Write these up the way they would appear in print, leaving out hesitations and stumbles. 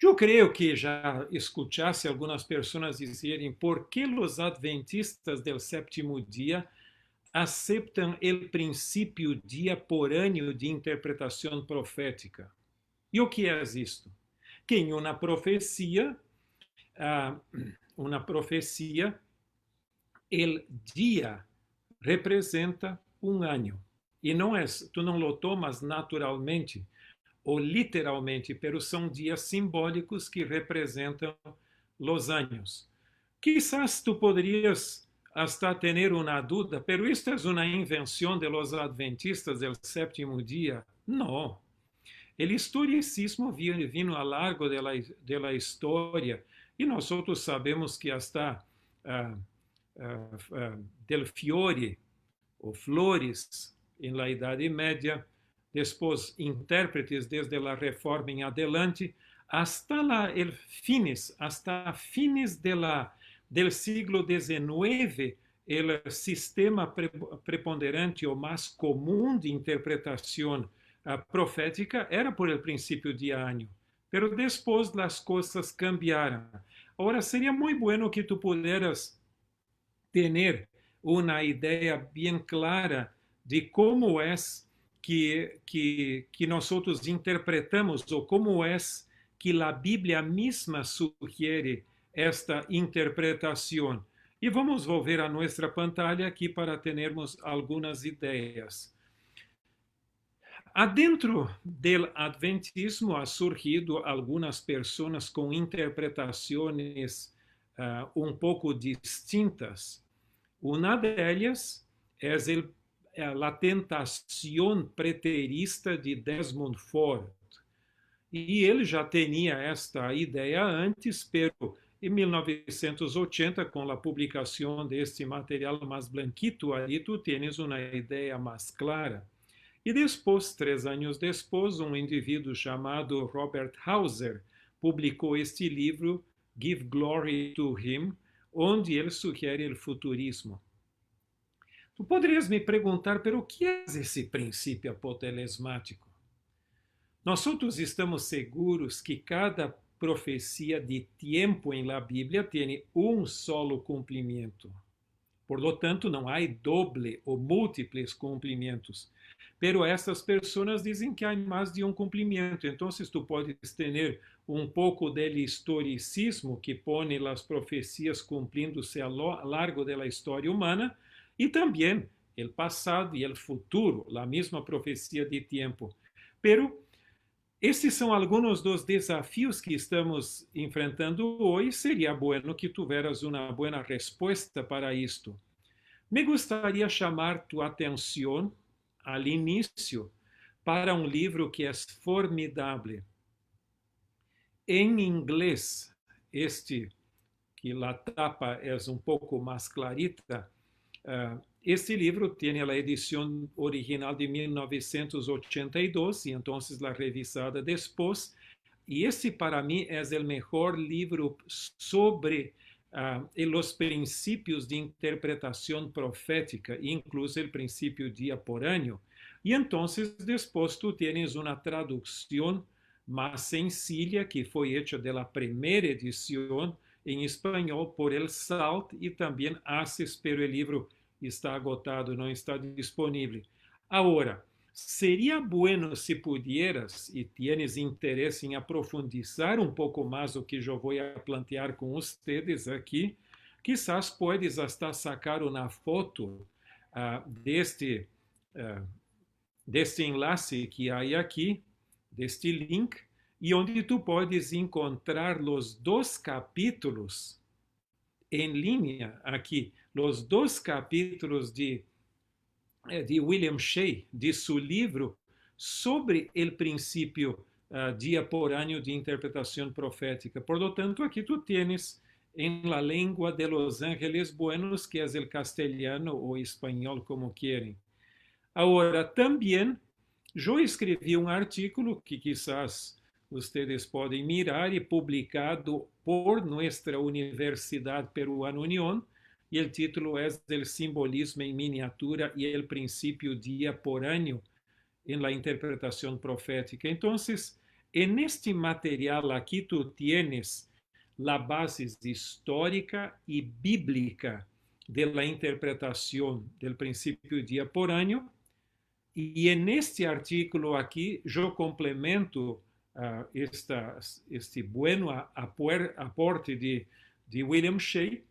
Eu creio que já escutasse algumas pessoas dizerem por que os adventistas do sétimo dia aceitam o princípio diaporâneo de interpretação profética. E o que é isto? Que em ah, uma profecia, o dia representa um ano. E não é, tu não lo tomas naturalmente ou literalmente, pero são dias simbólicos que representam os anos. Quizás tu poderias hasta ter uma dúvida, pero isto é uma invenção de los adventistas del sétimo dia? Não. O historicismo vino a largo de la história e nós outros sabemos que hasta del Fiore ou Flores em la Idade Média, depois intérpretes desde a Reforma em adelante, hasta fines del siglo XIX, o sistema preponderante ou mais comum de interpretação profética era por el princípio de ano. Pero depois as coisas cambiaram. Agora, seria muito bueno que tu pudieras ter uma ideia bem clara de como é que nós interpretamos ou como é que a Bíblia mesma sugiere esta interpretação. E vamos volver a nossa pantalla aqui para termos algumas ideias. Adentro do adventismo ha surgido algumas pessoas com interpretações um pouco distintas. Uma delas é a tentação preterista de Desmond Ford. E ele já tinha esta ideia antes, pero em 1980, com a publicação deste material mais blanquito, aí tu tens uma ideia mais clara. E depois, 3 anos depois, um indivíduo chamado Robert Hauser publicou este livro, Give Glory to Him, onde ele sugere o futurismo. Tu poderias me perguntar, pero o que é esse princípio apotelesmático? Nós outros estamos seguros que cada profecia de tempo em la Bíblia tem um solo cumprimento. Por lo tanto, não há doble ou múltiples cumprimentos. Pero essas pessoas dizem que há mais de um cumprimento. Então, tu podes ter um pouco del historicismo que põe as profecias cumprindo-se a largo da história humana e também o passado e o futuro, a mesma profecia de tempo. Pero estes são alguns dos desafios que estamos enfrentando hoje. Seria bueno que tiveras uma boa resposta para isto. Me gostaria chamar tua atenção al início para um livro que é formidável. Em inglês, que a tapa é um pouco mais clarita, este livro tem a edição original de 1982 e então a revisada depois. E esse para mim é o melhor livro sobre os princípios de interpretação profética, incluso o princípio diaporâneo. E então, depois, tu tens uma tradução mais sencilla que foi hecha da primeira edição em espanhol por El Salt e também Aces, pero o livro está agotado, não está disponível. Agora, seria bueno se pudieras e tienes interesse em aprofundizar um pouco mais o que eu vou plantear com vocês aqui, quizás puedes hasta sacar uma foto deste enlace que há aqui, deste link, e onde tu podes encontrar os 2 capítulos em linha aqui, os 2 capítulos de William Shea, de seu livro sobre o princípio diaporâneo de interpretação profética. Por lo tanto, aqui tu tienes em la língua de los ángeles buenos, que é o castelhano ou espanhol, como querem. Agora, também, eu escrevi um artículo que quizás vocês podem mirar e publicado por nossa Universidade Peruana União, e o título é El simbolismo em miniatura e el princípio diaporâneo em la interpretação profética. Então, en este material aquí tú tienes la base histórica y bíblica de la interpretación del principio diaporáneo. Y en este artículo aquí yo complemento este bueno aporte de William Shea.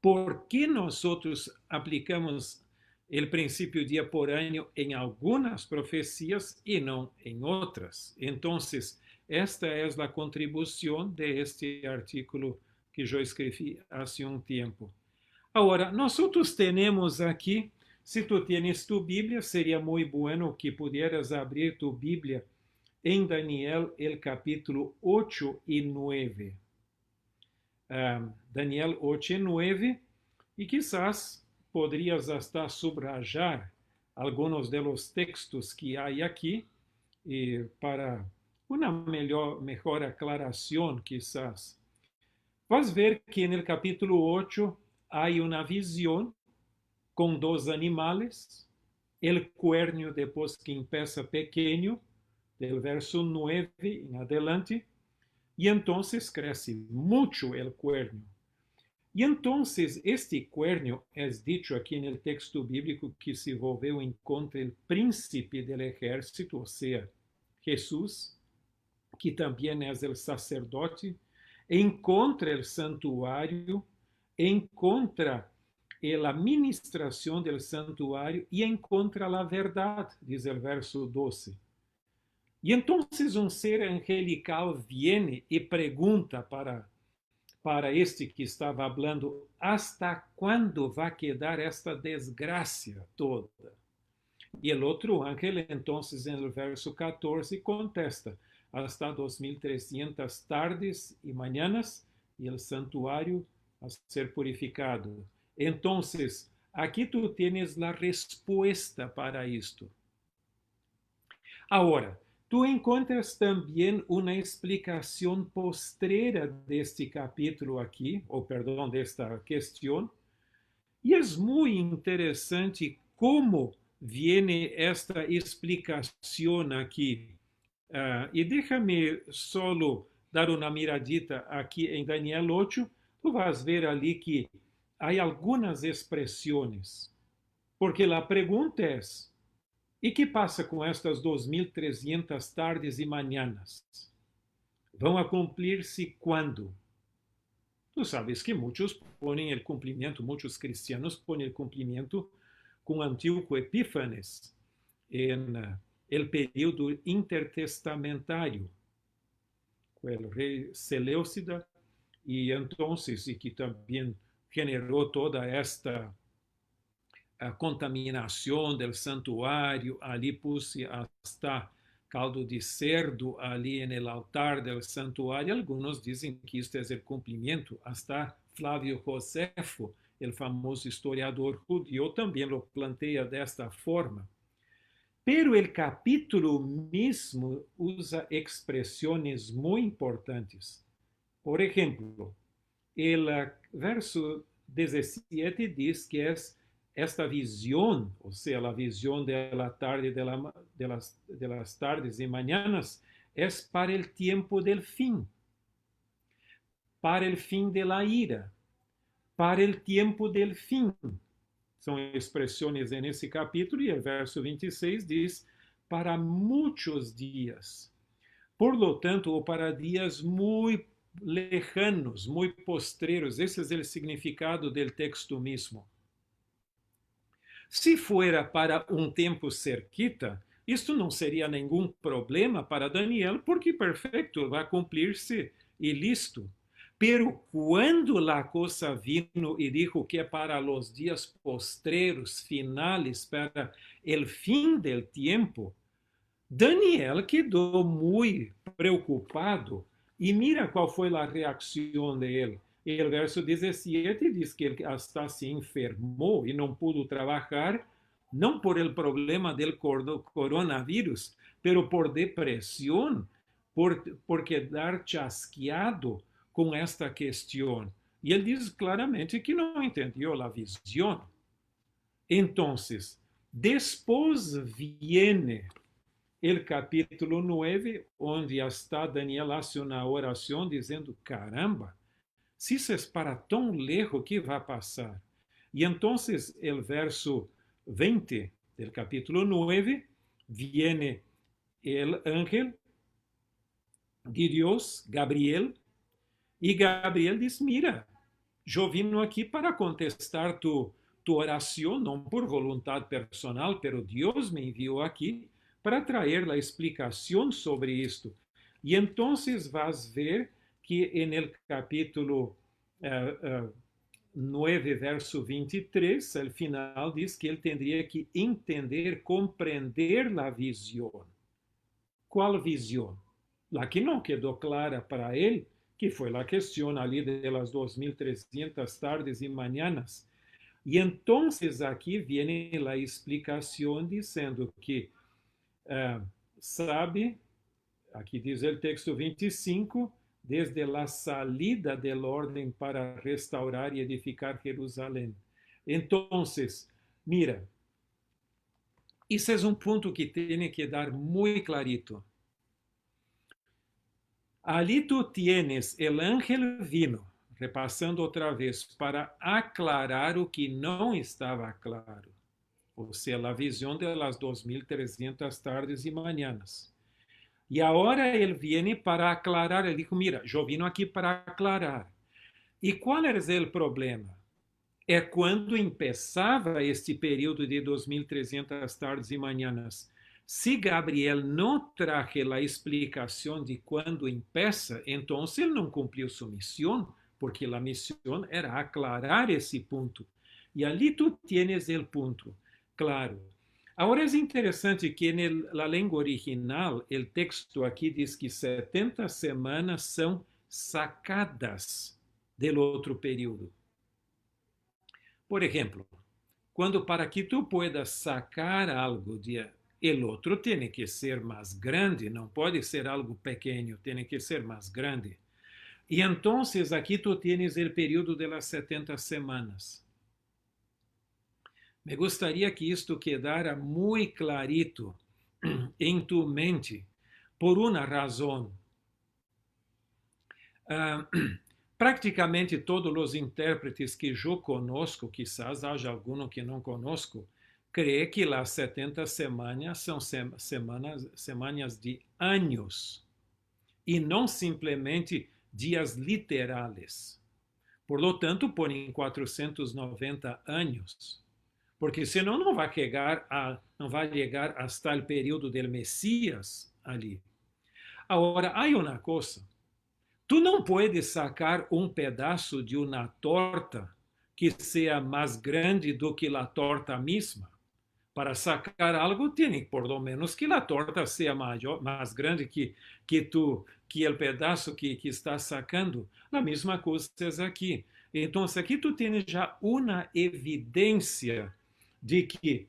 ¿Por qué nosotros aplicamos el principio diaporáneo en algunas profecías y no en otras? Entonces, esta es la contribución de este artículo que yo escribí hace un tiempo. Ahora, nosotros tenemos aquí, si tú tienes tu Biblia, sería muy bueno que pudieras abrir tu Biblia en Daniel, el capítulo 8 y 9. Daniel 8 y 9, y quizás podrías hasta subrayar algunos de los textos que hay aquí para una mejor aclaración quizás. Vas a ver que en el capítulo 8 hay una visión con dos animales, el cuernio después que empieza pequeño, del verso 9 en adelante, y entonces crece mucho el cuernio. Y entonces este cuernio es dicho aquí en el texto bíblico que se volvió en contra del príncipe del ejército, o sea, Jesús, que también es el sacerdote, en contra el santuario, en contra la administración del santuario y en contra la verdad, dice el verso 12. Y entonces un ser angelical viene y pregunta para este que estaba hablando, ¿hasta cuándo va a quedar esta desgracia toda? Y el otro ángel entonces en el verso 14 contesta, hasta 2300 tardes y mañanas y el santuario a ser purificado. Entonces, aquí tú tienes la respuesta para esto. Ahora, tú encuentras también una explicación postrera de este capítulo aquí, o perdón, de esta cuestión, y es muy interesante cómo viene esta explicación aquí. Y déjame solo dar una miradita aquí en Daniel 8, tú vas a ver ali que hay algunas expresiones, porque la pregunta es, ¿y qué pasa con estas 2300 tardes y mañanas? ¿Van a cumplirse cuándo? Tú sabes que muchos ponen el cumplimiento, muchos cristianos ponen el cumplimiento con Antíoco Epífanes en el periodo intertestamentario, con el rey Seleucida, y entonces, y que también generó toda esta contaminación del santuario, ali puse hasta caldo de cerdo ali en el altar del santuario. Algunos dicen que este es el cumplimiento. Hasta Flavio Josefo, el famoso historiador judío, también lo plantea de esta forma. Pero el capítulo mismo usa expresiones muy importantes. Por ejemplo, el verso 17 dice que es esta visión, o sea, la visión de la tarde, de las tardes y mañanas, es para el tiempo del fin, para el fin de la ira, para el tiempo del fin. Son expresiones en ese capítulo y el verso 26 dice, para muchos días. Por lo tanto, o para días muy lejanos, muy postreros. Ese es el significado del texto mismo. Si fuera para un tiempo cerquita, esto no sería ningún problema para Daniel, porque perfecto, va a cumplirse y listo. Pero cuando la cosa vino y dijo que para los días postreros, finales, para el fin del tiempo, Daniel quedó muy preocupado. Y mira cuál fue la reacción de él. El verso 17 dice que él hasta se enfermó y no pudo trabajar, no por el problema del coronavirus, pero por depresión, por quedar chasqueado con esta cuestión. Y él dice claramente que no entendió la visión. Entonces, después viene o capítulo 9, onde está Daniel hace uma oração dizendo, caramba, se isso é para tão lejos, que vai passar? E então, o verso 20 do capítulo 9, viene el ángel de Deus, Gabriel, e Gabriel diz, mira, eu vim aqui para contestar tu oração, não por vontade personal, pero Deus me enviou aqui para trazer a explicação sobre isto. E então vas ver que no capítulo 9, verso 23, al final diz que ele teria que entender, compreender a visão. Qual visão? La que não quedou clara para ele, que foi a questão ali das 2.300 tardes e manhãs. E então aqui vem a explicação dizendo que, sabe, aqui diz o texto 25, desde a salida del orden para restaurar e edificar Jerusalém. Então, mira, isso é um ponto que tem que dar muito clarito. Ali tu tienes el ángel vino, repassando outra vez, para aclarar o que não estava claro. Ou seja, a visão das 2.300 tardes e manhãs. E agora ele vem para aclarar. Ele dijo, mira, eu vim aqui para aclarar. E qual era o problema? É quando começava este período de 2.300 tardes e manhãs. Se Gabriel não traje a explicação de quando começa, então ele não cumpriu sua missão, porque a missão era aclarar esse ponto. E ali tu tienes o ponto, claro. Agora é interessante que na língua original, o texto aqui diz que 70 semanas são sacadas do outro período. Por exemplo, quando para que tu puedas sacar algo de el outro tem que ser mais grande, não pode ser algo pequeno, tem que ser mais grande. E então, aqui tu tienes o período de las 70 semanas. Me gostaria que isto quedara muito clarito em tu mente, por uma razão. Praticamente todos os intérpretes que eu conosco, quizás haja algum que não conosco, crê que as 70 semanas são semanas de anos e não simplesmente dias literais. Por lo tanto, põem 490 anos, porque senão não vai chegar hasta o período do Messias ali. Agora, há uma coisa. Tu não puedes sacar um pedaço de uma torta que seja mais grande do que a torta mesma. Para sacar algo, tem por lo menos que a torta seja mais grande que o pedaço que estás sacando. A mesma coisa é aqui. Então, aqui tu tens já uma evidência de que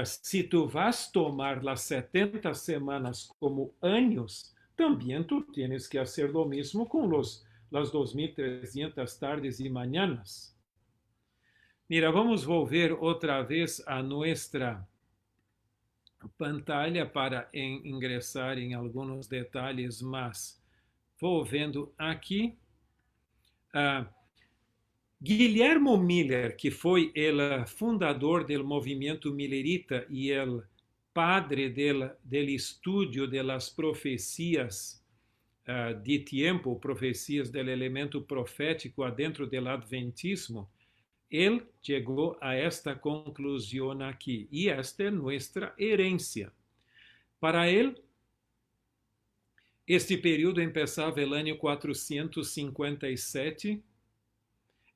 se tu vas tomar as 70 semanas como anos, também tu tienes que fazer lo mesmo com as 2.300 tardes e manhãs. Mira, vamos volver outra vez a nossa pantalla para ingressar em alguns detalhes mais. Vou vendo aqui. Guillermo Miller, que foi o fundador do movimento millerita e o padre del estudio de las profecias de tiempo, profecias del elemento profético adentro del adventismo, ele chegou a esta conclusão aqui. E esta é nossa herência. Para ele, este período começava no ano 457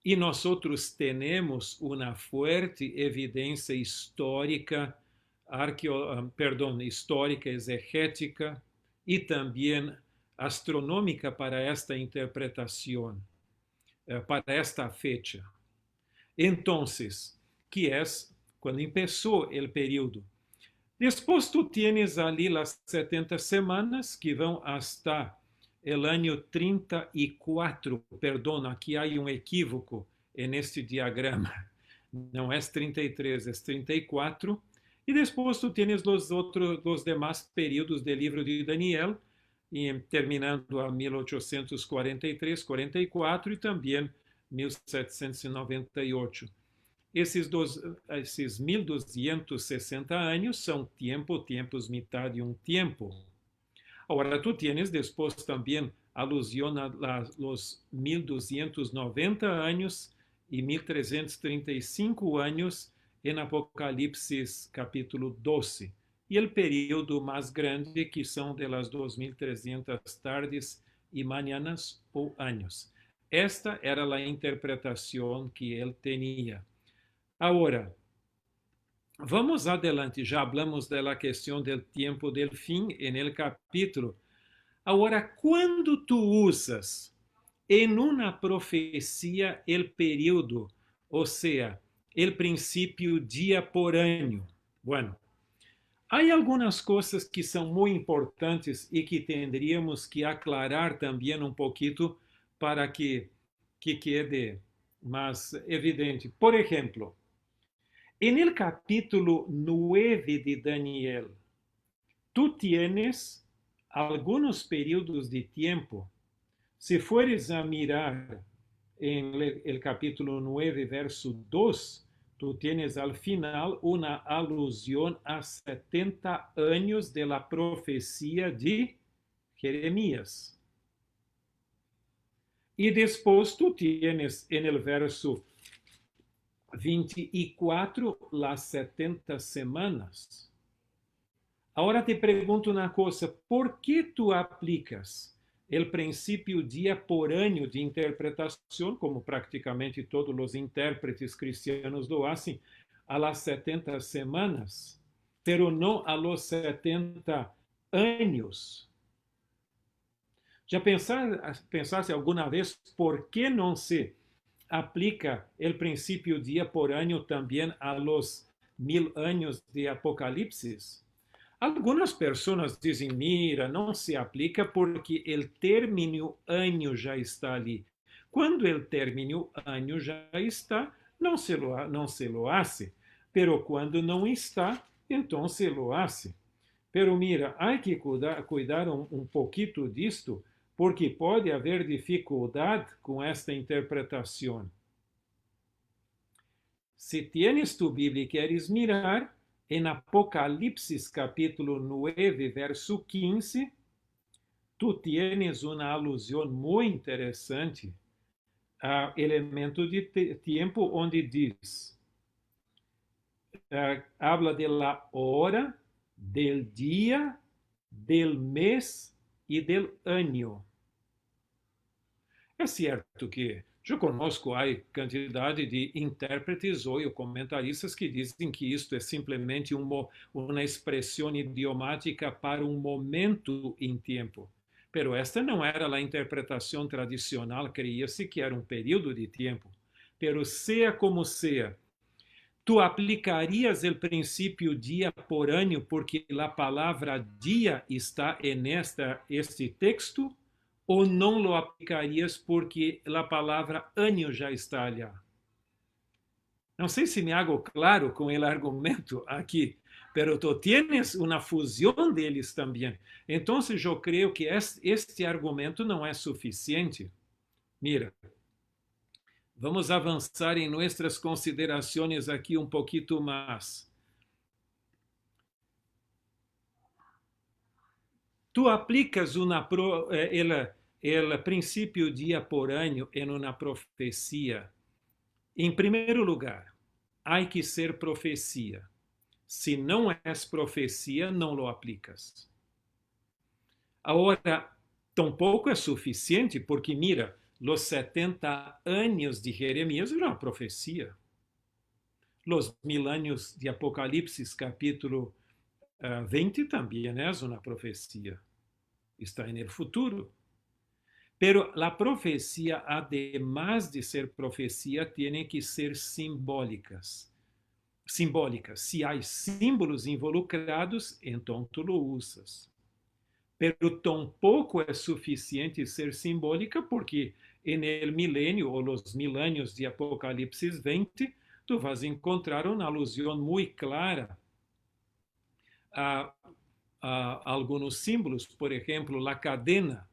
e nós temos uma forte evidência histórica, histórica, exegética e também astronômica para esta interpretação, para esta fecha. Então, que é quando começou o período. Depois tu tienes ali as 70 semanas que vão hasta o ano 34. Perdão, aqui há um equívoco neste diagrama. Não é 33, é 34. E depois tu tienes os demais períodos do livro de Daniel, terminando a 1843, 44 e também 1798. Esses 1260 anos são tempos, metade um tempo. Agora, tu tienes depois também alusão a los 1290 anos e 1335 anos em Apocalipse capítulo 12. E o período mais grande, que são de las 2300 tardes e manhãs ou anos. Esta era a interpretação que ele tinha. Agora, vamos adelante, já hablamos da questão do tempo del fim en el capítulo. Agora, quando tu usas em uma profecia o período, ou seja, o princípio dia por ano, bueno, há algumas coisas que são muito importantes e que tendríamos que aclarar também um pouquinho para que quede mais evidente. Por exemplo, en el capítulo 9 de Daniel, tú tienes algunos períodos de tiempo. Si fueres a mirar en el capítulo 9, verso 2, tú tienes al final una alusión a 70 años de la profecía de Jeremías. Y después tú tienes en el verso 24 las 70 semanas. Agora te pergunto uma coisa: por que tu aplicas o princípio dia por ano de interpretação, como praticamente todos os intérpretes cristianos lo hacen, a las 70 semanas, pero não a los 70 anos? Já pensaste alguma vez por que não se aplica o princípio dia por ano também a los 1000 anos de Apocalipse? Algumas pessoas dizem, mira, não se aplica porque o término ano já está ali. Quando o término ano já está, não se lo hace. Pero quando não está, então se lo hace. Pero mira, há que cuidar um pouquinho disto, porque pode haver dificuldade com esta interpretação. Se tienes tu Bíblia e queres mirar, em Apocalipse capítulo 9, verso 15, tu tienes uma alusão muito interessante a elemento de tempo onde diz, habla de la hora, del dia, del mês e del ano. É certo que eu conosco a quantidade de intérpretes ou comentaristas que dizem que isto é simplesmente uma expressão idiomática para um momento em tempo. Pero esta não era a interpretação tradicional, creia-se que era um período de tempo. Pero seja como seja, tu aplicarias o princípio dia por ano porque a palavra dia está este texto? Ou não lo aplicarias porque a palavra ano já está ali? Não sei se me hago claro com o argumento aqui, pero tu tienes uma fusão deles também. Então, eu creio que este argumento não é suficiente. Mira, vamos avançar em nossas considerações aqui um pouquinho mais. Tu aplicas o princípio dia por ano em uma profecia. Em primeiro lugar, há que ser profecia. Se não és profecia, não lo aplicas. Agora, tampouco é suficiente, porque mira, los 70 anos de Jeremias era uma profecia. Los 1000 anos de Apocalipse, capítulo 20 também é uma profecia. Está en el futuro. Pero la profecía, además de ser profecía, tiene que ser simbólicas. Si hay símbolos involucrados, então tu lo usas. Pero tampouco é suficiente ser simbólica, porque en el milênio, ou los 1000 anos de Apocalipse 20, tu vas encontrar uma alusão muito clara a, algunos símbolos, por ejemplo, la cadena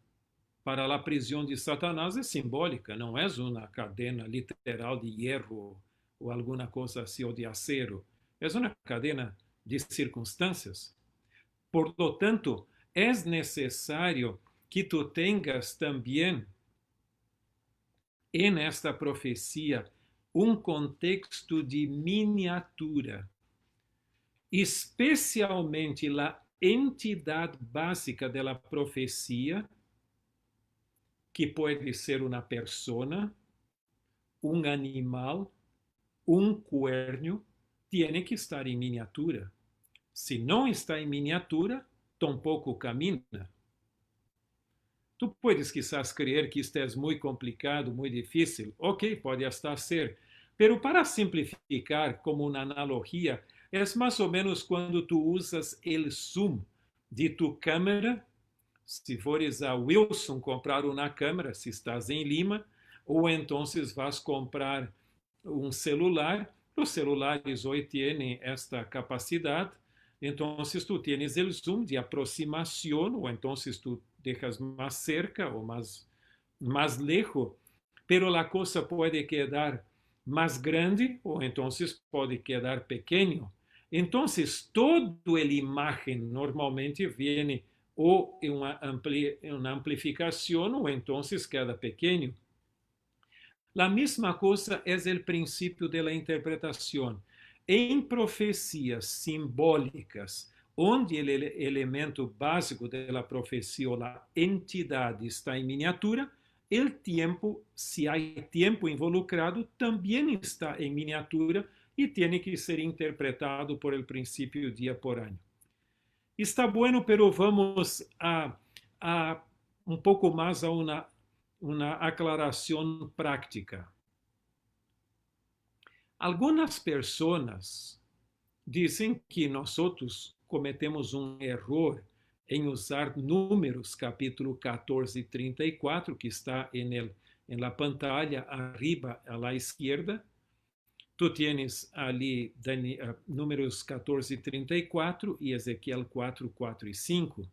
para a prisão de Satanás é simbólica, não é uma cadena literal de hierro ou alguma coisa assim, ou de acero. É uma cadena de circunstâncias. Por lo tanto, é necessário que tu tengas também, em esta profecia, um contexto de miniatura, especialmente a entidade básica da profecia, que pode ser uma persona, um animal, um cuerno, tem que estar em miniatura. Se não está em miniatura, tampouco camina. Tu puedes quizás creer que isto é muito complicado, muito difícil. Ok, pode estar ser. Pero para simplificar, como uma analogia, é mais ou menos quando tu usas o zoom de tu câmera. Se fores a Wilson comprar uma câmera, se estás em Lima, ou então vas comprar um celular. Os celulares hoje têm esta capacidade. Então, tu tens o zoom de aproximação, ou então tu dejas mais cerca ou mais lejos, pero a coisa pode quedar mais grande ou então pode quedar pequeno. Então, toda a imagem normalmente vem ou uma amplificação ou então queda pequeno. A mesma coisa é o princípio da interpretação. Em profecias simbólicas, onde o elemento básico da profecia ou a entidade está em miniatura, o tempo, se há tempo involucrado, também está em miniatura e tem que ser interpretado por el princípio dia por ano. Está bueno, pero vamos a um pouco mais a uma aclaração prática. Algumas pessoas dizem que nós cometemos um erro em usar números, capítulo 14 e 34, que está em la pantalla arriba a la izquierda. Tu tienes ali números 14 e 34 e Ezequiel 4, 4 e 5.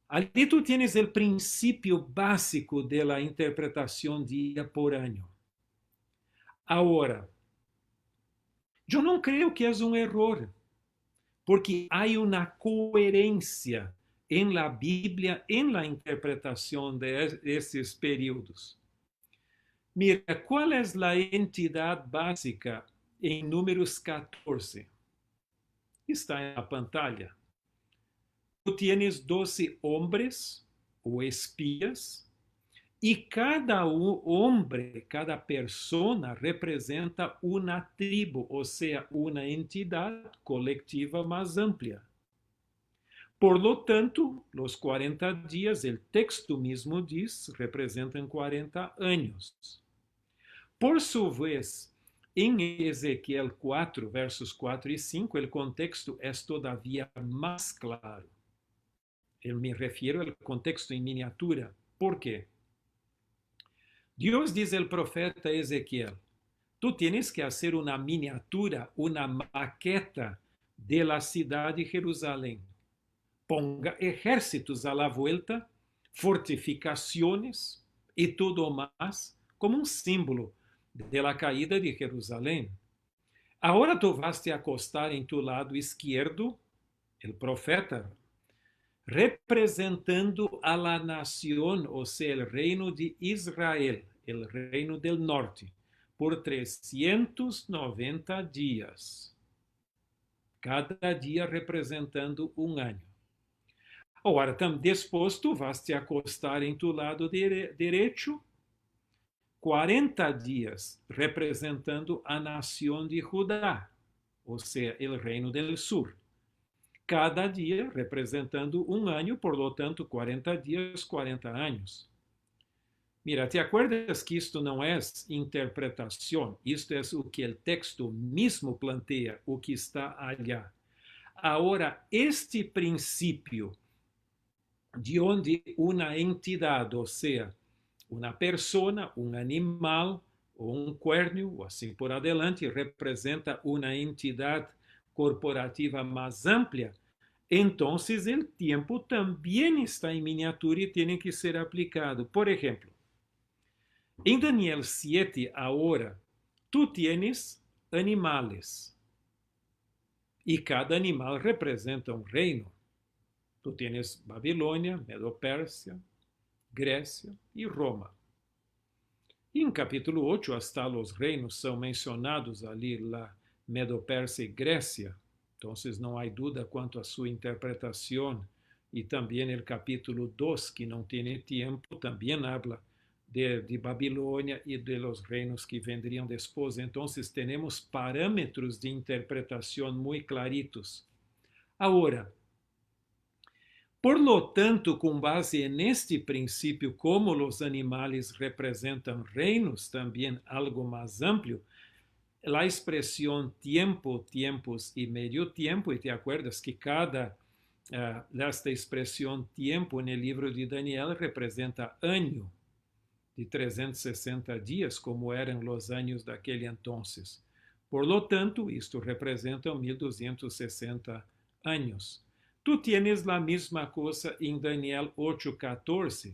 Ali tu tienes o princípio básico da interpretação dia por ano. Agora, eu não creio que é um erro, porque há uma coerência em la Bíblia, em la interpretação desses períodos. Mira, qual é a entidade básica em números 14? Está na pantalla. Tu tienes 12 homens ou espías, e cada homem, cada persona representa uma tribo, ou seja, uma entidade coletiva mais ampla. Por lo tanto, os 40 dias, o texto mesmo diz, representam 40 anos. Por sua vez, em Ezequiel 4, versos 4 e 5, o contexto é todavia mais claro. Eu me refiro ao contexto em miniatura. Por quê? Deus diz ao profeta Ezequiel, tu tienes que fazer uma miniatura, uma maqueta de la cidade de Jerusalém. Ponga ejércitos a la vuelta, fortificações e tudo mais, como um símbolo de la caída de Jerusalém. Agora tu vas te acostar em tu lado esquerdo, o profeta, representando a la nación, o sea, el reino de Israel, el reino del norte, por 390 dias. Cada dia representando um ano. Agora, depois tu vas te acostar em tu lado direito, 40 dias representando a nação de Judá, ou seja, o reino del sur. Cada dia representando um ano, por lo tanto, 40 dias, 40 anos. Mira, ¿te acuerdas que isto não é interpretação? Isto é o que o texto mesmo planteia, o que está allá. Agora, este princípio de onde uma entidade, ou seja, uma persona, um animal ou um cuerno, ou assim por adelante, representa uma entidade corporativa más amplia, entonces el tiempo también está en miniatura y tiene que ser aplicado. Por ejemplo, en Daniel 7 ahora, tú tienes animales y cada animal representa un reino. Tú tienes Babilonia, Medo-Persia, Grecia y Roma. Y en capítulo 8 hasta los reinos son mencionados ali, la Medo-Persia y Grecia. Entonces no hay duda cuanto a su interpretación. Y también el capítulo 2, que no tiene tiempo, también habla de Babilonia y de los reinos que vendrían después. Entonces tenemos parámetros de interpretación muy claritos. Ahora, por lo tanto, com base neste princípio, como os animais representam reinos, também algo mais amplo, a expressão tempo, tempos e meio tempo, e te acuerdas que cada desta expressão tempo no livro de Daniel representa ano de 360 dias, como eram os anos daquele entonces. Por lo tanto, isto representa 1260 anos. Tú tienes la misma cosa en Daniel 8:14.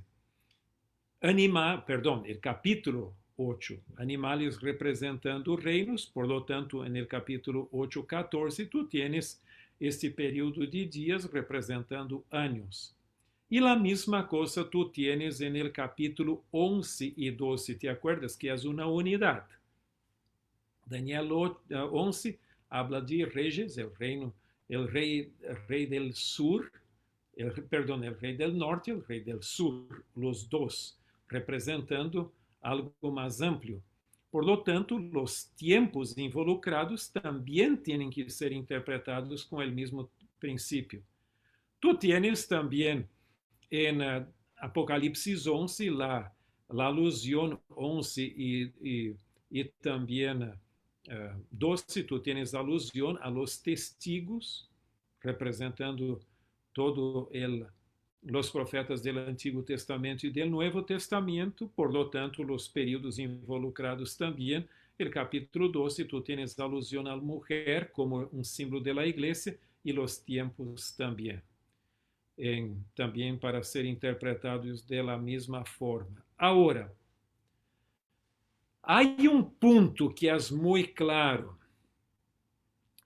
El capítulo 8. Animales representando reinos, por lo tanto, en el capítulo 8:14, tú tienes este período de días representando años. Y la misma cosa tú tienes en el capítulo 11 y 12. ¿Te acuerdas que es una unidad? Daniel 11 habla de reyes, el reino. El rey del sur, el rey del norte y el rey del sur, los dos, representando algo más amplio. Por lo tanto, los tiempos involucrados también tienen que ser interpretados con el mismo principio. Tú tienes también en Apocalipsis 11 la alusión 11 y también 12, tú tienes alusión a los testigos, representando todos los profetas del Antiguo Testamento y del Nuevo Testamento, por lo tanto, los períodos involucrados también. El capítulo 12, tú tienes alusión a la mujer como un símbolo de la iglesia y los tiempos también. También para ser interpretados de la misma forma. Ahora, há ponto que é muito claro.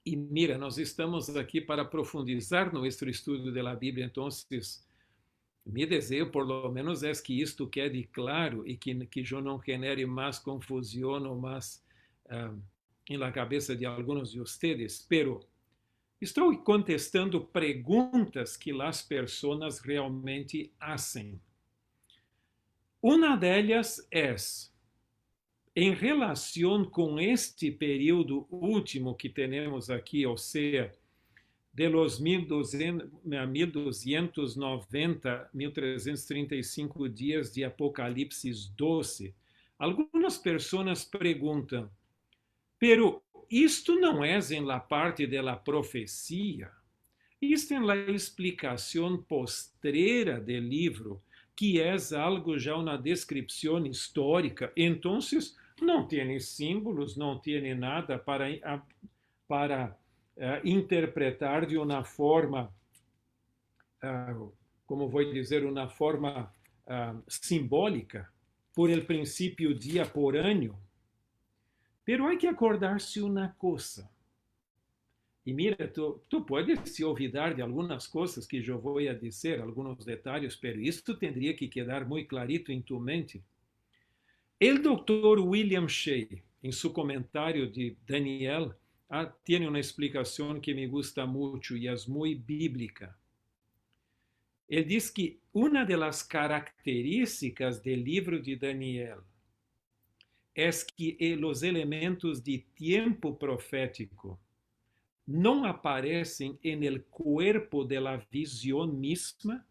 E mira, nós estamos aqui para profundizar nosso estudo da Bíblia, então, mi desejo, por lo menos, é que isto quede claro e que eu não genere mais confusão ou mais em la cabeça de alguns de vocês, pero estou contestando perguntas que as pessoas realmente hacen. Uma delas é: em relação com este período último que temos aqui, ou seja, de los 1290, 1335 dias de Apocalipse 12, algumas pessoas perguntam, pero isto não é em la parte de la profecia, isto é la explicação postrera do livro, que é algo já uma descrição histórica, então não tem símbolos, não tem nada para interpretar de uma forma, como vou dizer, uma forma simbólica, por el princípio dia por ano. Pero hay que acordarse uma coisa. E mira, tu puedes se olvidar de algumas coisas que eu vou a dizer, alguns detalhes, pero isto teria que quedar muito clarito em tu mente. O Dr. William Shea, em seu comentário de Daniel, tem uma explicação que me gusta muito e é muito bíblica. Ele diz que uma das características do livro de Daniel é que os elementos de tempo profético não aparecem no corpo da visão misma,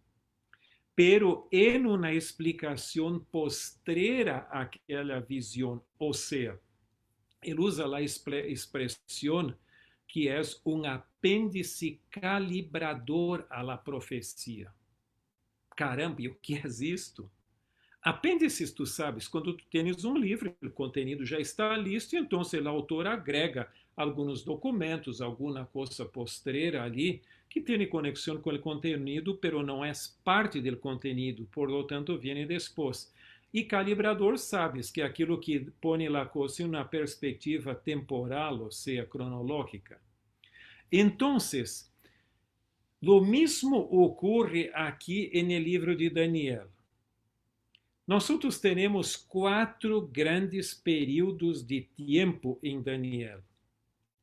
pero en uma explicação postrera àquela visão, ou seja, ele usa a expressão que é apêndice calibrador à la profecia. Caramba, e o que é isto? Apêndices, tu sabes, quando tu tens um livro, o contenido já está listo, então o autor agrega alguns documentos, alguma coisa postreira ali, que tem conexão com o contenido, pero não é parte do contenido, por lo tanto, vem depois. E calibrador, sabes, que é aquilo que põe a coisa em uma perspectiva temporal, ou seja, cronológica. Então, lo mismo ocorre aqui no livro de Daniel. Nós temos 4 grandes períodos de tempo em Daniel.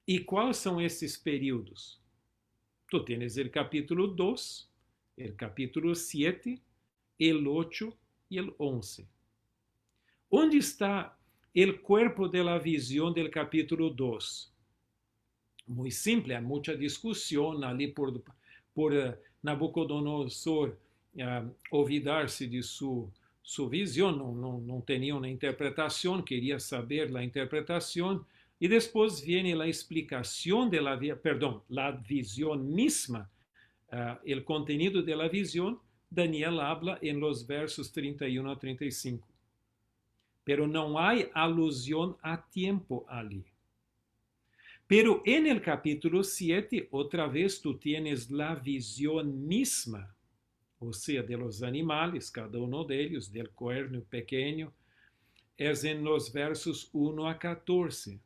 E quais são esses períodos? Tu tens o capítulo 2, o capítulo 7, o 8 e o 11. Onde está o corpo de la visão do capítulo 2? Muito simples, há muita discussão ali por Nabucodonosor olvidar-se de sua visão, não tinha uma interpretação, queria saber a interpretação, e depois vem a explicação la visão mesma, o contenido da visão. Daniel habla em los versos 31 a 35. Pero não há alusão a tempo ali. Pero en el capítulo 7, otra vez tú tienes la visión misma, o sea, de los animales, cada uno de ellos, del cuerno pequeño, es en los versos 1 a 14.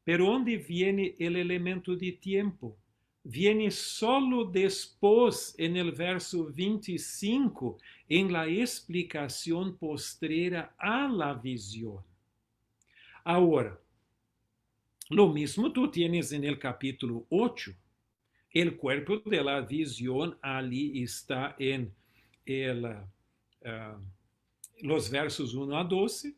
Pero ¿dónde viene el elemento de tiempo? Viene solo después, en el verso 25, en la explicación postrera a la visión. Ahora, lo mismo tú tienes en el capítulo 8. El cuerpo de la visión ali está en los versos 1 a 12.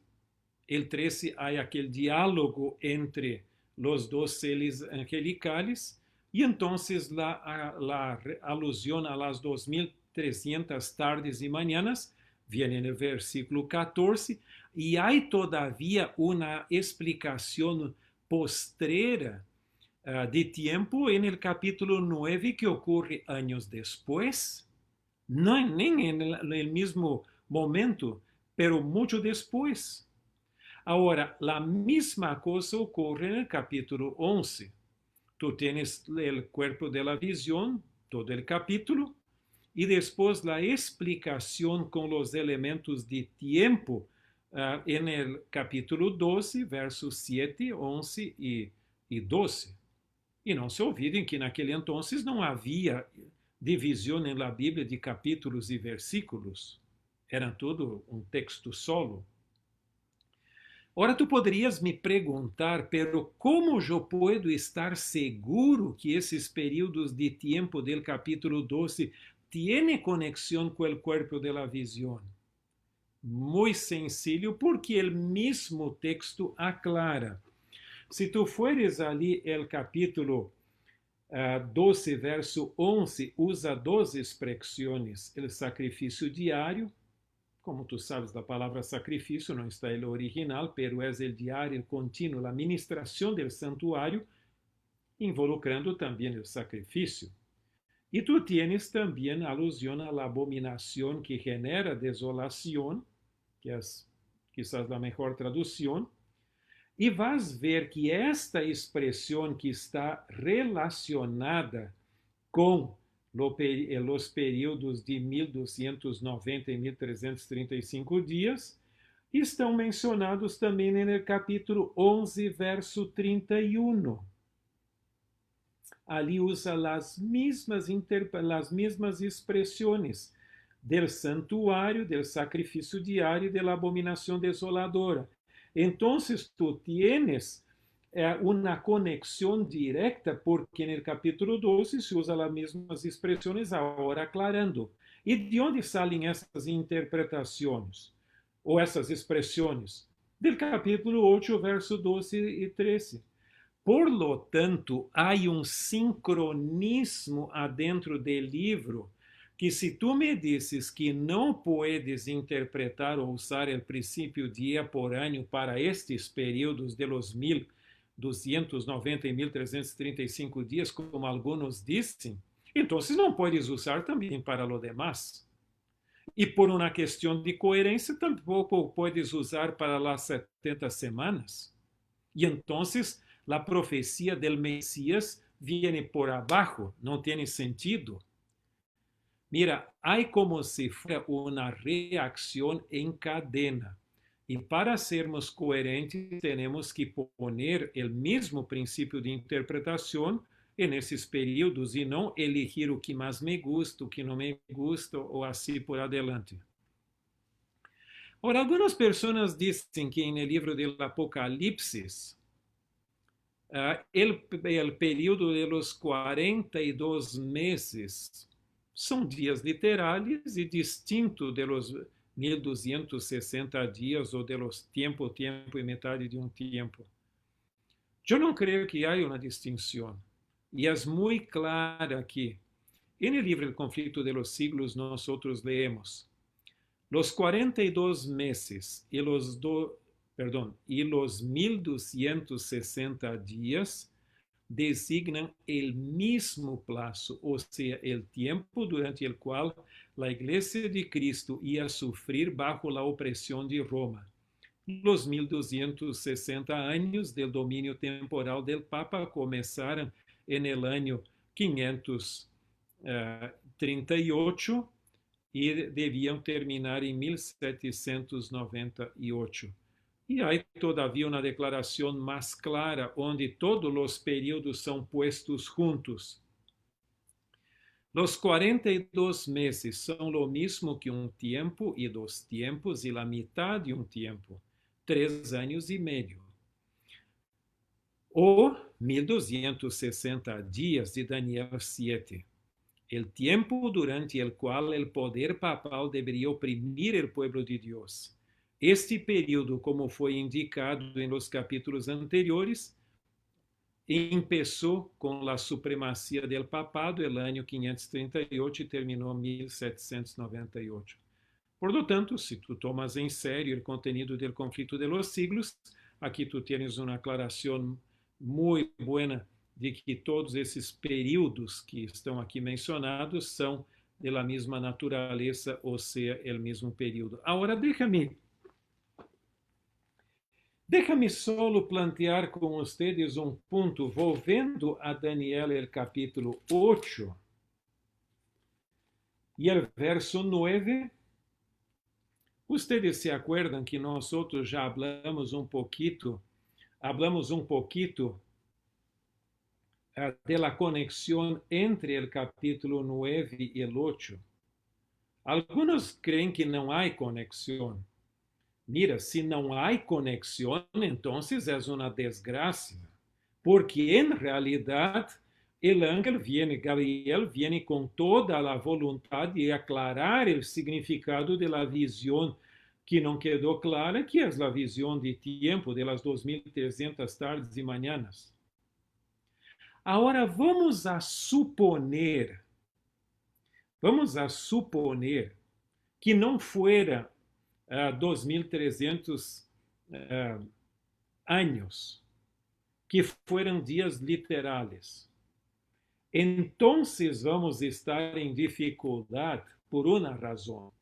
El 13 hay aquel diálogo entre los dos seres angelicales y entonces la alusión a las 2300 tardes y mañanas viene en el versículo 14 y hay todavía una explicación postrera de tiempo en el capítulo 9 que ocurre años después, no en el mismo momento, pero mucho después. Ahora, la misma cosa ocurre en el capítulo 11. Tú tienes el cuerpo de la visión, todo el capítulo, y después la explicación con los elementos de tiempo en el capítulo 12, versos 7, 11 y 12. E não se olvidem que naquele entonces não havia divisão na Bíblia de capítulos e versículos. Era tudo um texto solo. Ora, tu poderias me perguntar, pero como eu posso estar seguro que esses períodos de tempo do capítulo 12 têm conexão com o corpo de la visión? Muito sencillo, porque o mesmo texto aclara. Se tu fueres ali el capítulo 12, verso 11, usa 2 expressões. El sacrifício diário, como tu sabes, a palavra sacrifício não está no original, pero é el diário contínuo, a ministração del santuário, involucrando também o sacrifício. E tu tienes também alusão à abominação que genera desolação, que é quizás a melhor tradução. E vas ver que esta expressão que está relacionada com os períodos de 1290 e 1335 dias estão mencionados também no capítulo 11, verso 31. Ali usa as mesmas expressões del santuário, del sacrifício diário e da abominação desoladora. Entonces tú tienes una conexión directa porque en el capítulo 12 se usa las mismas expresiones ahora aclarando. ¿Y de dónde salen esas interpretaciones o esas expresiones? Del capítulo 8, verso 12 y 13. Por lo tanto, hay un sincronismo adentro del libro que se tu me dices que não puedes interpretar ou usar o princípio dia por ano para estes períodos de los 1290 e 1335 dias, como alguns dizem, então não puedes usar também para lo demás. E por uma questão de coerência, tampouco puedes usar para las 70 semanas. Y entonces la profecía del Mesías viene por abajo, no tiene sentido. Mira, hay como si fuera una reacción en cadena. Y para sermos coherentes, tenemos que poner el mismo principio de interpretación en esses períodos e não elegir o que mais me gusta, o que não me gusta, ou assim por adelante. Ora, algumas pessoas dizem que no livro do Apocalipse, el período de los 42 meses são dias literais e distinto de los 1260 dias ou de los tempo e metade de um tempo. Eu não creio que haja uma distinção. E é muito clara aqui. No livro El Conflicto de los Siglos, nós leemos: los 42 meses y los 1260 días designan el mismo plazo, o sea, el tiempo durante el cual la Iglesia de Cristo iba a sufrir bajo la opresión de Roma. Los 1260 años del dominio temporal del Papa comenzaron en el año 538 y debían terminar en 1798. E há todavia uma declaração mais clara, onde todos os períodos são puestos juntos. Los 42 meses são o mesmo que um tempo e 2 tempos e a mitad de um tempo, 3 anos e meio. O 1260 dias de Daniel 7, el tiempo durante el cual el poder papal debería oprimir el pueblo de Dios. Este período, como foi indicado em los capítulos anteriores, começou com a supremacia del papado el ano 538 e terminou em 1798. Por lo tanto, se tu tomas em sério o contenido del conflito de los siglos, aqui tu tienes uma aclaração muito boa de que todos esses períodos que estão aqui mencionados são de la mesma natureza, ou seja, o mesmo período. Agora, Déjame solo plantear com vocês um ponto, volvendo a Daniel, el capítulo 8, e el verso 9. Ustedes se acuerdan que nós já hablamos um pouquito de la conexión entre el capítulo 9 y el 8. Algunos creen que não há conexión. Mira, se não há conexión, entonces es una desgracia, porque en realidad el ángel Gabriel viene con toda la voluntad de aclarar el significado de la visión que não quedou clara, que é a visão de tempo de las 2300 tardes e manhãs. Agora vamos a suponer que não fuera 2300 anos, que fueran dias literais. Entonces vamos estar em dificuldade por uma razão,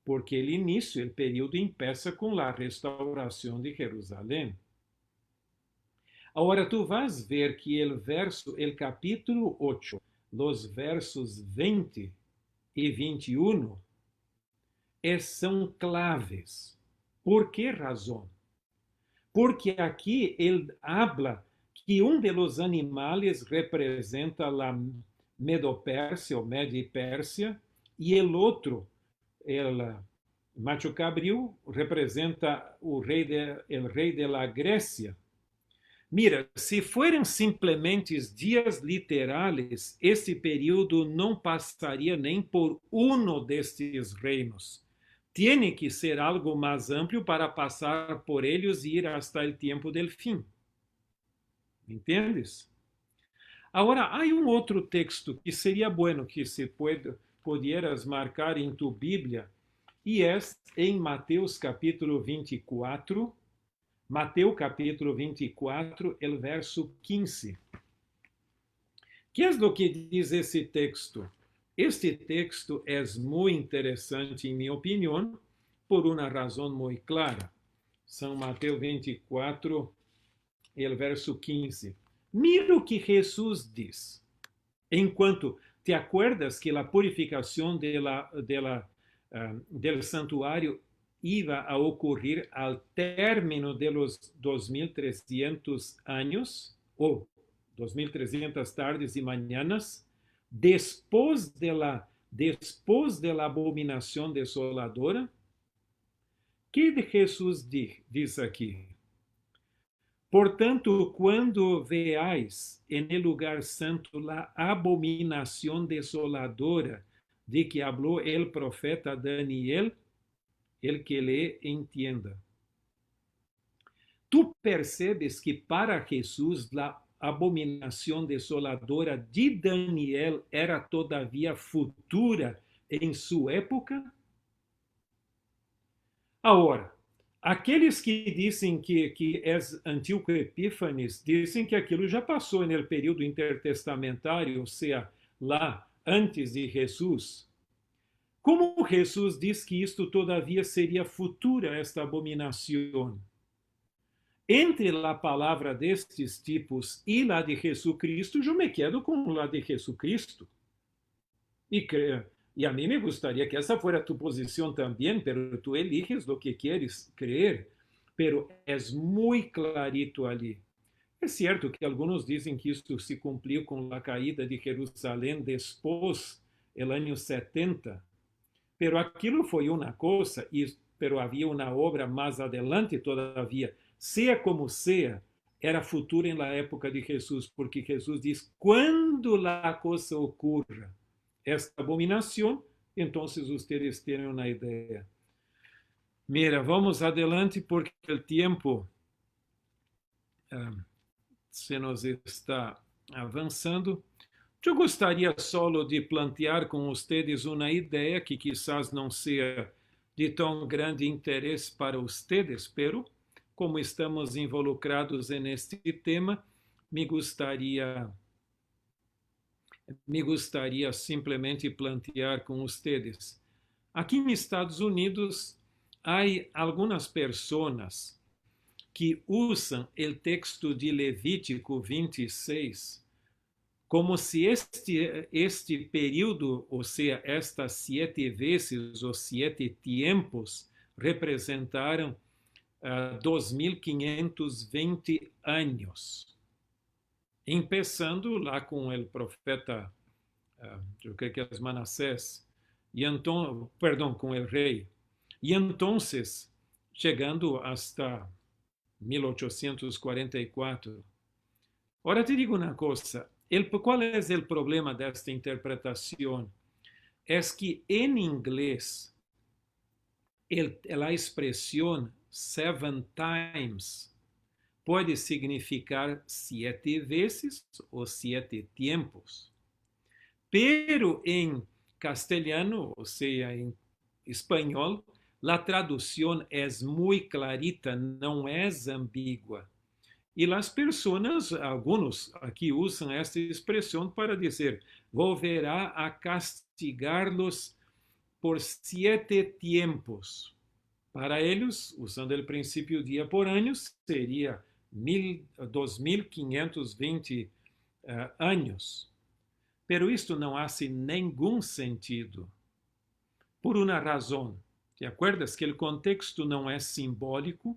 porque o início, o período, empieza com a restauração de Jerusalém. Agora tu vas ver que el capítulo 8, los versos 20 e 21, são claves. ¿Por que razão? Porque aqui ele habla que de los animales representa a Medo-Pérsia ou Mede-Pérsia e el outro, el macho cabrío, representa o rei de la Grécia. Mira, se fueran simplesmente dias literais, esse período não passaria nem por destes reinos. Tiene que ser algo mais amplo para passar por eles e ir hasta o tempo del fim. ¿Entendes? Agora, há outro texto que seria bueno que se pudieras marcar em tu Bíblia, e é em Mateus capítulo 24, Mateus capítulo 24, el verso 15. ¿Qué es lo que diz esse texto? Este texto é muito interessante, em minha opinião, por uma razão muito clara. São Mateus 24, el verso 15. Mira o que Jesus diz. Enquanto te acuerdas que a purificação del santuário iba a ocurrir al término de los 2300 años, o 2300 tardes y mañanas, después de la abominación desoladora. Que Jesus diz aqui? Portanto, quando veáis en el lugar santo la abominación desoladora de que habló el profeta Daniel, el que le entienda. Tu percebes que para Jesús la abominación desoladora de Daniel era todavía futura em sua época? Agora, aqueles que dizem que é Antíoco Epífanes, dizem que aquilo já passou no período intertestamentário, ou seja, lá antes de Jesus. Como Jesus diz que isto todavia seria futura, esta abominação? Entre a palavra destes tipos e la de Jesucristo, eu me quedo com la de Jesucristo. E a mim me gostaria que essa fuera tu posição também, pero tu eliges lo que quieres creer. Pero é muito clarito ali. É certo que alguns dizem que isto se cumpriu com a caída de Jerusalém depois, el ano 70. Pero aquilo foi uma coisa, pero havia uma obra mais adelante todavia. Seja como seja, era futura em la época de Jesus, porque Jesus diz, quando a coisa ocorra, esta abominação, então vocês terem uma ideia. Mira, vamos adelante porque o tempo se nos está avançando. Eu gostaria solo de plantear com vocês uma ideia que quizás não seja de tão grande interesse para vocês, pero como estamos involucrados neste tema, me gostaria simplesmente plantear com vocês. Aqui nos Estados Unidos, há algumas pessoas que usam o texto de Levítico 26 como se este período, ou seja, estas 7 vezes ou 7 tempos, representaram 2520 anos. Começando lá com o profeta, eu creio que é Manassés, com o rei. E então, chegando hasta 1844. Ora, te digo uma coisa. Qual é o problema desta interpretação? É que em inglês, a expressão 7 times pode significar 7 vezes ou 7 tempos. Pero em castelhano, ou seja, em espanhol, a tradução é muito clarita, não é ambígua. E as pessoas, alguns aqui usam esta expressão para dizer, volverá a castigar-los por 7 tempos. Para eles, usando o princípio dia por ano, seria 2520 anos. Pero isto não faz nenhum sentido. Por uma razão. ¿Te acuerdas que o contexto não é simbólico,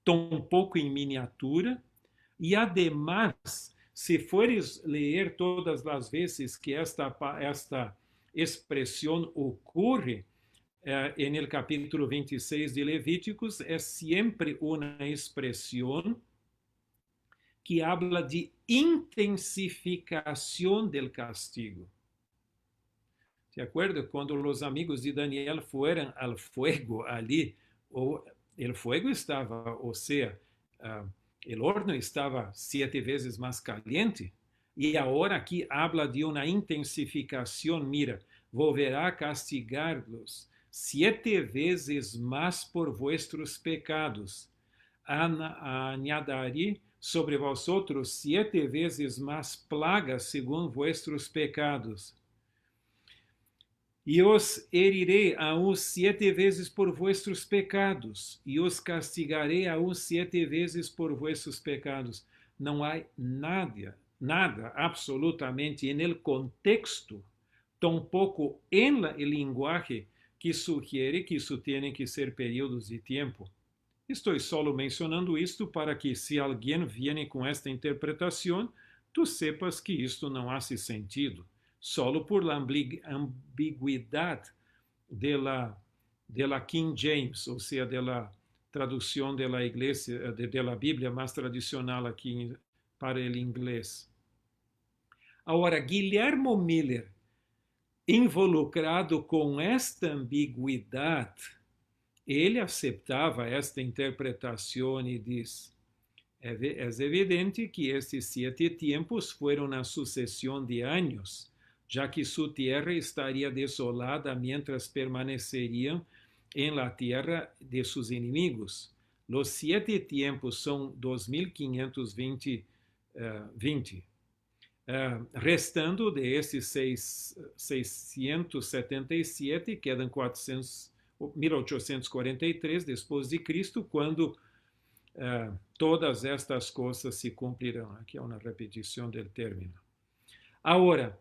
tampouco em miniatura? E, además, se fores ler todas as vezes que esta expressão ocorre no capítulo 26 de Levíticos, é sempre uma expressão que habla de intensificação do castigo. ¿Te acuerdas? Quando os amigos de Daniel foram ao fogo ali, o fogo estava, ou seja, o horno estava 7 vezes mais caliente, e agora aqui habla de uma intensificação. Mira, volverá a castigar-los 7 vezes mais por vuestros pecados. Añadiré sobre vosotros 7 vezes mais plagas según vuestros pecados. E os herirei aún 7 vezes por vuestros pecados, e os castigarei aún 7 vezes por vuestros pecados. Não há nada absolutamente en el contexto, tampouco en el lenguaje, que sugiere que isso tem que ser períodos de tempo. Estou só mencionando isto para que, se alguém viene com esta interpretação, tu sepas que isto não hace sentido, solo por la ambigüedade de la King James, ou seja, de la tradução de la igreja, de la Bíblia mais tradicional aqui para o inglês. Agora, Guilherme Miller, involucrado com esta ambiguidade, ele aceitava esta interpretação e diz: é evidente que estes 7 tempos foram a sucessão de anos, já que sua terra estaria desolada mientras permaneceriam em la tierra de seus inimigos. Los 7 tempos são 2520, restando de esses 677, quedam 1843 depois de Cristo, quando todas estas coisas se cumprirão. Aqui é uma repetição do término. Agora,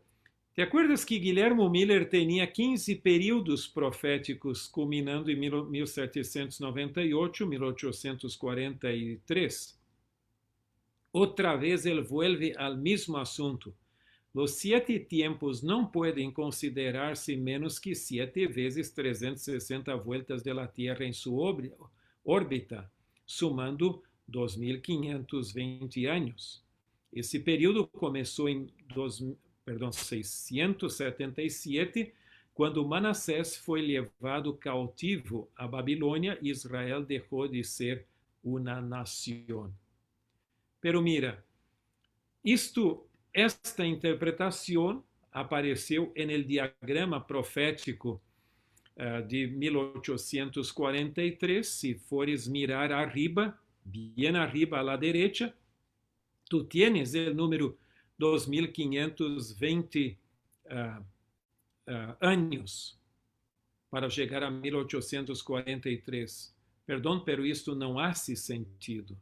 te acuerdas que Guilherme Miller tinha 15 períodos proféticos, culminando em 1798, 1843? Outra vez ele vuelve ao mesmo assunto. Os 7 tempos não podem considerar-se menos que 7 vezes 360 voltas da Terra em sua órbita, sumando 2520 anos. Esse período começou em 677, quando Manassés foi levado cautivo à Babilônia e Israel deixou de ser uma nação. Pero mira, esta interpretação apareceu no diagrama profético de 1843. Se fores mirar arriba, bem arriba à direita, tu tienes o número 2520 anos para chegar a 1843. Perdão, pero isto não hace sentido.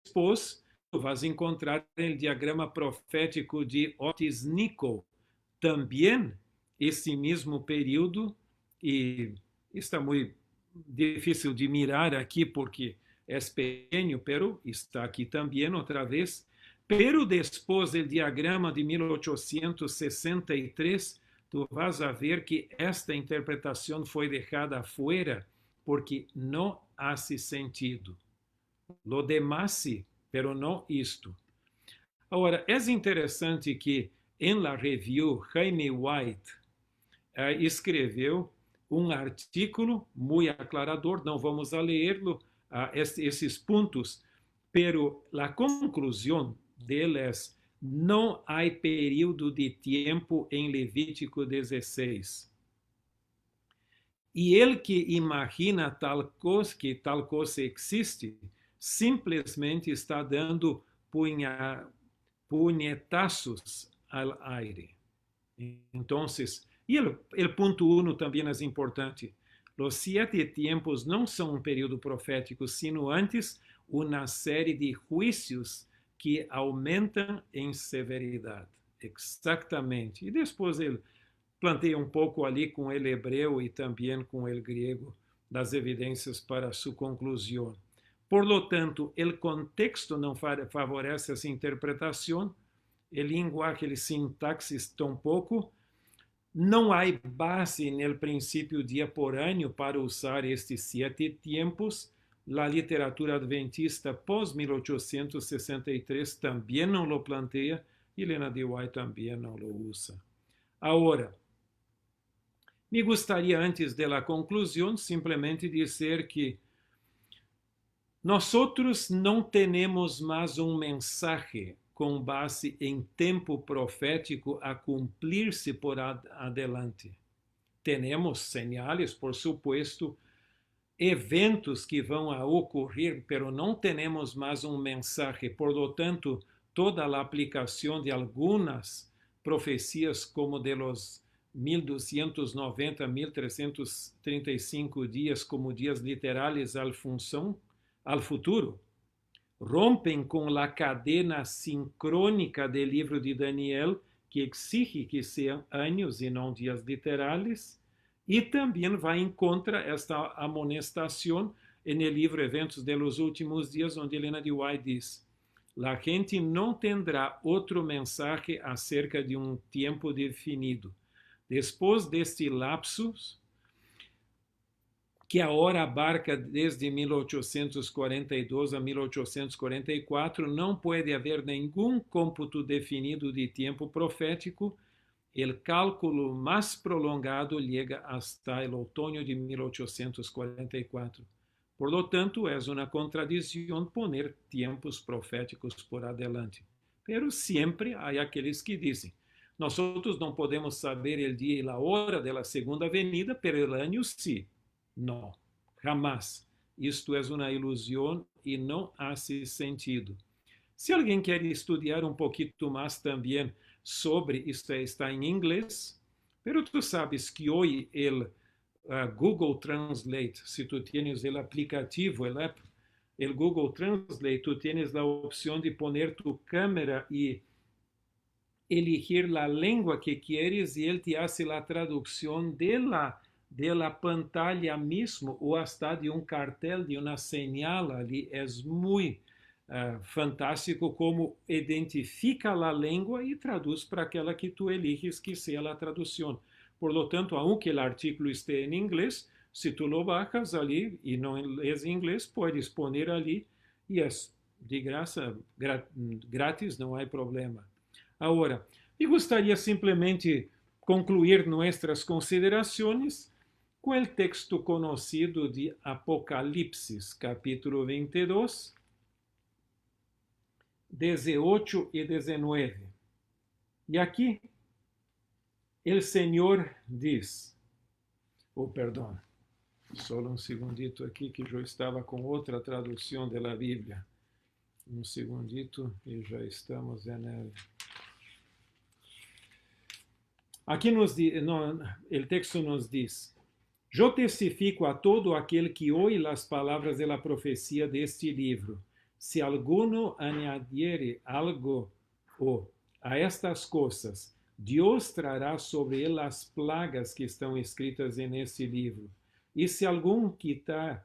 Depois, tu vas encontrar no diagrama profético de Otis Nikel também esse mesmo período, e está muito difícil de mirar aqui porque é pequeno, pero está aqui também outra vez. Pero depois do diagrama de 1863, tu vas a ver que esta interpretação foi deixada fora porque não hace sentido. Lo demás sí, pero não isto. Agora, é interessante que em la review Jaime White escreveu um artículo muito aclarador, não vamos a ler-lo, esses pontos, pero a conclusão dele é: não há período de tempo em Levítico 16. E ele que imagina que tal coisa existe, simplesmente está dando punhetaços ao aire. Então, e o ponto 1 também é importante. Os 7 tempos não são um período profético, sino antes uma série de juízos que aumentam em severidade. Exatamente. E depois ele planteia um pouco ali com o hebreu e também com o grego das evidências para sua conclusão. Por lo tanto, o contexto não favorece essa interpretação, o linguagem, a sintaxe tampouco. Não há base no princípio diaporâneo para usar estes 7 tempos. A literatura adventista pós-1863 também não lo planteia e Ellen G. White também não lo usa. Agora, me gostaria, antes da conclusão, simplesmente dizer que nós não temos mais um mensagem com base em tempo profético a cumprir-se por adelante. Temos señales, por supuesto, eventos que vão a ocorrer, pero não temos mais um mensagem. Por lo tanto, toda a aplicação de algumas profecias, como de los 1290, 1335 dias como dias literais al futuro, rompem com a cadena sincrônica do livro de Daniel, que exige que sejam anos e não dias literais, e também vai em contra esta amonestação no livro Eventos de los Últimos Dias, onde Elena de White diz: a gente não terá outro mensagem acerca de um tempo definido. Depois deste lapsus, que agora abarca desde 1842 a 1844, não pode haver nenhum cômputo definido de tempo profético. O cálculo mais prolongado chega hasta o outono de 1844. Por lo tanto, é uma contradição poner tempos proféticos por adelante. Pero sempre há aqueles que dizem: nós não podemos saber o dia e a hora da segunda venida, pero el año sí. Não, jamais. Isto é uma ilusão e não faz sentido. Se alguém quer estudar um pouquinho mais também sobre, isto está em inglês, pero tu sabes que hoje o Google Translate, se tu tienes o aplicativo, o Google Translate, tu tienes a opção de poner tu câmera e elegir a língua que queres e ele te hace a tradução de la pantalla mesmo ou hasta de um cartel, de uma señal ali. É muito fantástico como identifica a língua e traduz para aquela que tu eliges que seja a tradução. Por lo tanto, aunque o artículo esteja em inglês, se tu lo bajas ali e não lês em inglês, puedes poner ali e é de graça, grátis, não há problema. Agora, eu gostaria simplesmente concluir nossas considerações com o texto conhecido de Apocalipse, capítulo 22, 18 e 19. E aqui, o Senhor diz, perdão, só um segundito aqui que eu estava com outra tradução da Bíblia. Um segundito e já estamos nele. Aqui o texto nos diz: eu testifico a todo aquele que ouve as palavras da profecia deste livro. Se alguno añadiere algo a estas coisas, Deus trará sobre ele as plagas que estão escritas neste livro. E se algum quitare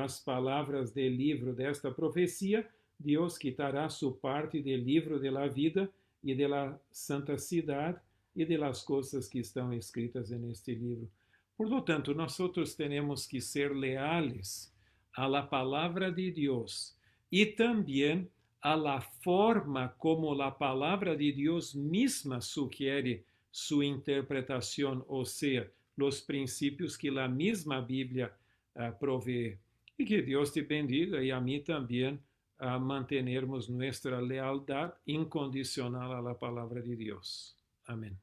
as palavras do livro desta profecia, Deus quitará sua parte do livro de la vida e de la santa cidade e de las coisas que estão escritas neste livro. Por lo tanto, nós temos que ser leales a la palavra de Deus e também a la forma como a palavra de Deus mesma sugiere sua interpretação, ou seja, os princípios que a mesma Bíblia provee. E que Deus te bendiga e a mim também a mantermos nossa lealdade incondicional à palavra de Deus. Amém.